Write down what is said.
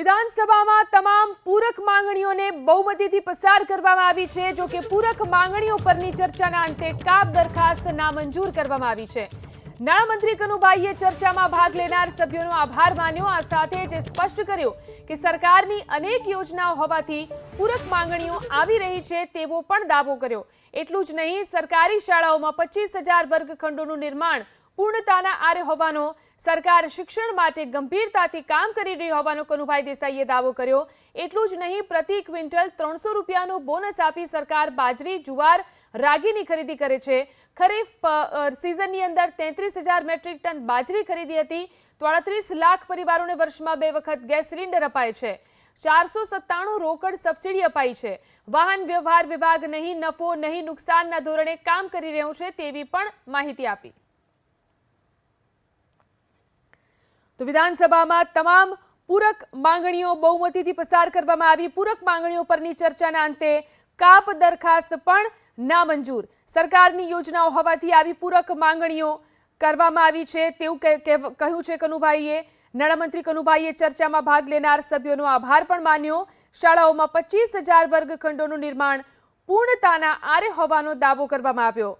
વિધાનસભામાં તમામ પૂરક માંગણીઓને બહુમતીથી પસાર કરવામાં આવી છે। જો કે પૂરક માંગણીઓ પરની ચર્ચાના અંતે કાપ દરખાસ્ત નામંજૂર કરવામાં આવી છે। નાણામંત્રી કનુભાઈએ ચર્ચામાં ભાગ લેનાર સભ્યોનો આભાર માન્યો। આ સાથે જ સ્પષ્ટ કર્યું કે સરકારની અનેક યોજનાઓ હોવાથી પૂરક માંગણીઓ આવી રહી છે તેવો પણ દાવો કર્યો। એટલું જ નહીં, સરકારી શાળાઓમાં 25,000 વર્ગખંડોનું નિર્માણ પૂર્ણતાના આરે હોવાનો, સરકાર શિક્ષણ માટે ગંભીરતાથી કામ કરી રહી હોવાનો કનુભાઈ દેસાઈએ દાવો કર્યો। એટલું જ નહીં, પ્રતિ ક્વિન્ટલ 300 રૂપિયાનું બોનસ આપી સરકાર બાજરી, જુવાર, રાગીની ખરીદી કરે છે। ખરીફ સિઝનની અંદર 33,000 મેટ્રિક ટન બાજરી ખરીદી હતી। 37 લાખ પરિવારોને વર્ષમાં 2 વખત ગેસ સિલિન્ડર અપાય છે। 497 રોકડ સબસિડી અપાઈ છે। વાહન વ્યવહાર વિભાગ નહીં નફો નહીં નુકસાનના ધોરણે કામ કરી રહ્યું છે તેવી પણ માહિતી આપી। તો વિધાનસભામાં તમામ પૂરક માંગણીઓ બહુમતીથી પસાર કરવામાં આવી। પૂરક માંગણીઓ પરની ચર્ચાના અંતે કાપ દરખાસ્ત પણ નામંજૂર। સરકારની યોજનાઓ હોવાથી આવી પૂરક માંગણીઓ કરવામાં આવી છે તેવું કહ્યું છે કનુભાઈએ। નાણામંત્રી કનુભાઈએ ચર્ચામાં ભાગ લેનાર સભ્યોનો આભાર પણ માન્યો। શાળાઓમાં 25,000 વર્ગખંડોનું નિર્માણ પૂર્ણતાના આરે હોવાનો દાવો કરવામાં આવ્યો।